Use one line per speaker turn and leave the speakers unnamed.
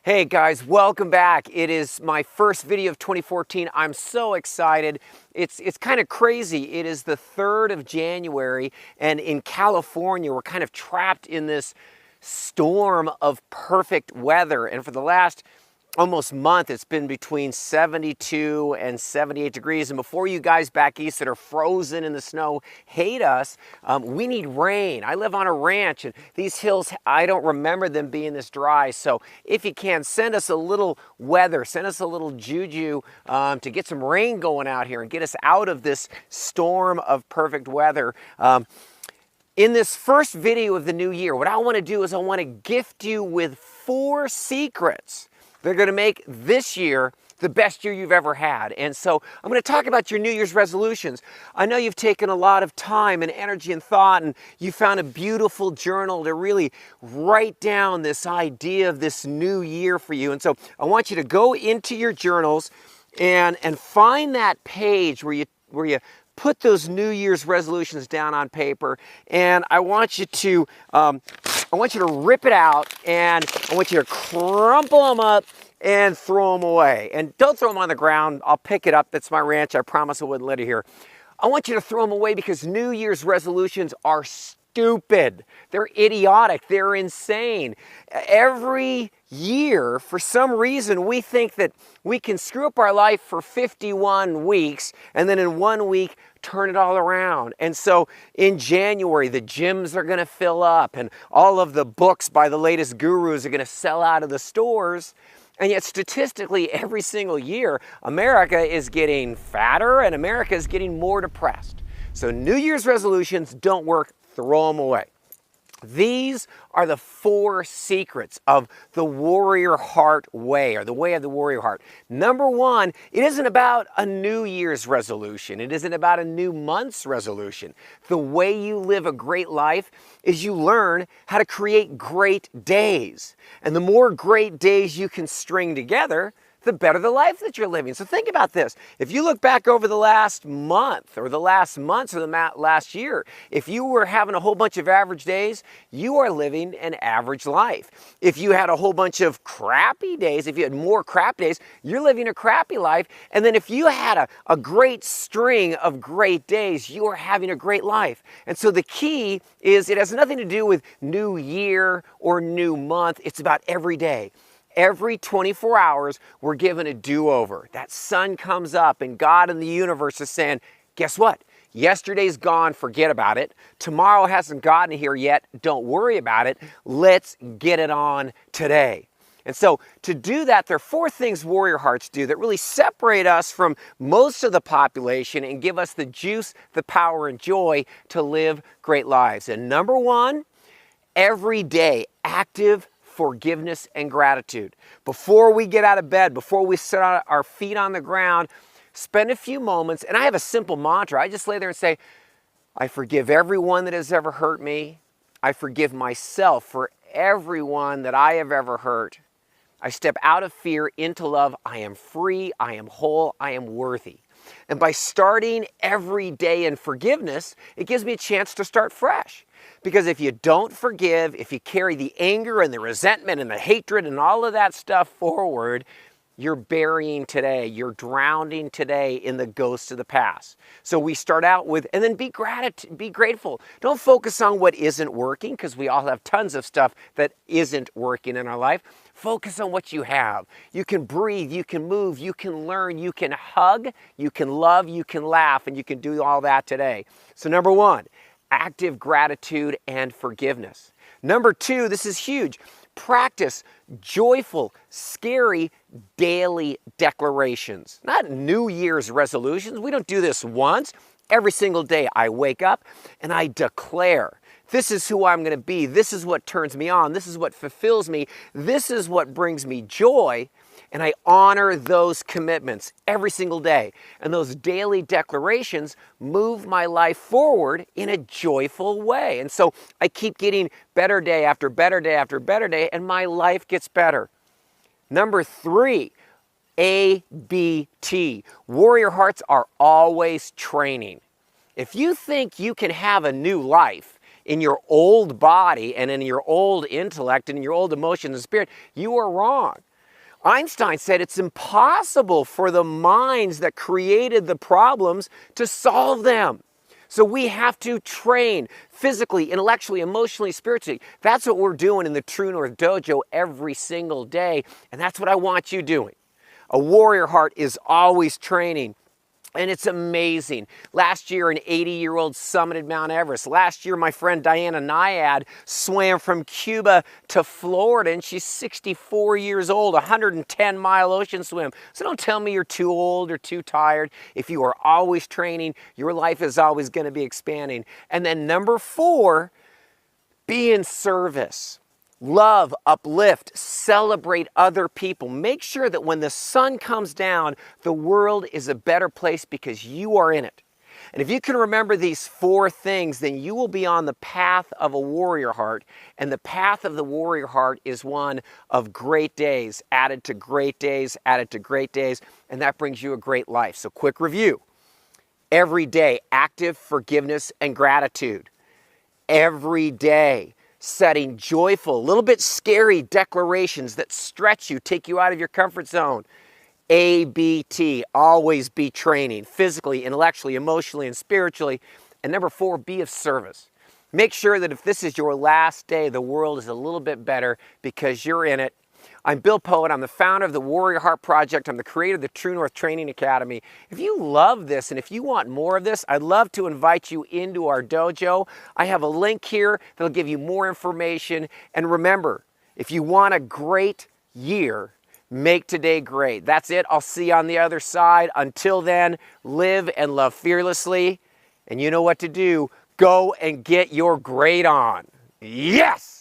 Hey guys, welcome back. It is my first video of 2014. I'm so excited. It's kind of crazy. It is the 3rd of January, and in California, we're kind of trapped in this storm of perfect weather. And for the last almost month, it's been between 72 and 78 degrees. And before you guys back east that are frozen in the snow hate us, we need rain. I live on a ranch, and these hills, I don't remember them being this dry. So if you can, send us a little weather, send us a little juju to get some rain going out here and get us out of this storm of perfect weather. In this first video of the new year, what I want to do is I want to gift you with 4 secrets. They're going to make this year the best year you've ever had. And so I'm going to talk about your New Year's resolutions. I know you've taken a lot of time and energy and thought, and you found a beautiful journal to really write down this idea of this new year for you. And so I want you to go into your journals and find that page where you put those New Year's resolutions down on paper, and I want you to rip it out, and I want you to crumple them up and throw them away. And don't throw them on the ground. I'll pick it up. That's my ranch. I promise I wouldn't let it here. I want you to throw them away because New Year's resolutions are stupid. They're idiotic. They're insane. Every year, for some reason, we think that we can screw up our life for 51 weeks and then in 1 week turn it all around. And so in January, the gyms are going to fill up and all of the books by the latest gurus are going to sell out of the stores. And yet statistically, every single year, America is getting fatter and America is getting more depressed. So New Year's resolutions don't work. Throw them away. These are the 4 secrets of the warrior heart way, or the way of the warrior heart. Number 1, it isn't about a New Year's resolution. It isn't about a new month's resolution. The way you live a great life is you learn how to create great days. And the more great days you can string together, the better the life that you're living. So think about this. If you look back over the last month or the last months or the last year, if you were having a whole bunch of average days, you are living an average life. If you had a whole bunch of crappy days, if you had more crap days, you're living a crappy life. And then if you had a great string of great days, you are having a great life. And so the key is it has nothing to do with new year or new month. It's about every day. Every 24 hours, we're given a do-over. That sun comes up and God in the universe is saying, guess what? Yesterday's gone, forget about it. Tomorrow hasn't gotten here yet, don't worry about it. Let's get it on today. And so to do that, there are 4 things warrior hearts do that really separate us from most of the population and give us the juice, the power, and joy to live great lives. And number 1, every day, active forgiveness and gratitude. Before we get out of bed, before we set our feet on the ground, spend a few moments, and I have a simple mantra. I just lay there and say, I forgive everyone that has ever hurt me. I forgive myself for everyone that I have ever hurt. I step out of fear into love. I am free, I am whole, I am worthy. And by starting every day in forgiveness, it gives me a chance to start fresh. Because if you don't forgive, if you carry the anger and the resentment and the hatred and all of that stuff forward, you're burying today, you're drowning today in the ghosts of the past. So we start out with, and then be grateful. Don't focus on what isn't working, because we all have tons of stuff that isn't working in our life. Focus on what you have. You can breathe, you can move, you can learn, you can hug, you can love, you can laugh, and you can do all that today. So number 1, active gratitude and forgiveness. Number 2, this is huge. Practice joyful, scary, daily declarations. Not New Year's resolutions. We don't do this once. Every single day I wake up and I declare, this is who I'm going to be. This is what turns me on. This is what fulfills me. This is what brings me joy. And I honor those commitments every single day. And those daily declarations move my life forward in a joyful way. And so I keep getting better day after better day after better day, and my life gets better. Number 3, ABT. Warrior hearts are always training. If you think you can have a new life in your old body and in your old intellect and in your old emotions and spirit, you are wrong. Einstein said it's impossible for the minds that created the problems to solve them. So we have to train physically, intellectually, emotionally, spiritually. That's what we're doing in the True North Dojo every single day, and that's what I want you doing. A warrior heart is always training. And it's amazing. Last year, an 80-year-old summited Mount Everest. Last year, my friend Diana Nyad swam from Cuba to Florida, and she's 64 years old, 110-mile ocean swim. So don't tell me you're too old or too tired. If you are always training, your life is always going to be expanding. And then number 4, be in service. Love, uplift, celebrate other people. Make sure that when the sun comes down, the world is a better place because you are in it. And if you can remember these 4 things, then you will be on the path of a warrior heart. And the path of the warrior heart is one of great days, added to great days, added to great days, and that brings you a great life. So quick review. Every day, active forgiveness and gratitude. Every day, setting joyful, a little bit scary declarations that stretch you, take you out of your comfort zone. ABT, always be training, physically, intellectually, emotionally, and spiritually. And number 4, be of service. Make sure that if this is your last day, the world is a little bit better because you're in it. I'm Bill Poett. I'm the founder of the Warrior Heart Project. I'm the creator of the True North Training Academy. If you love this and if you want more of this, I'd love to invite you into our dojo. I have a link here that'll give you more information. And remember, if you want a great year, make today great. That's it. I'll see you on the other side. Until then, live and love fearlessly. And you know what to do. Go and get your grade on. Yes!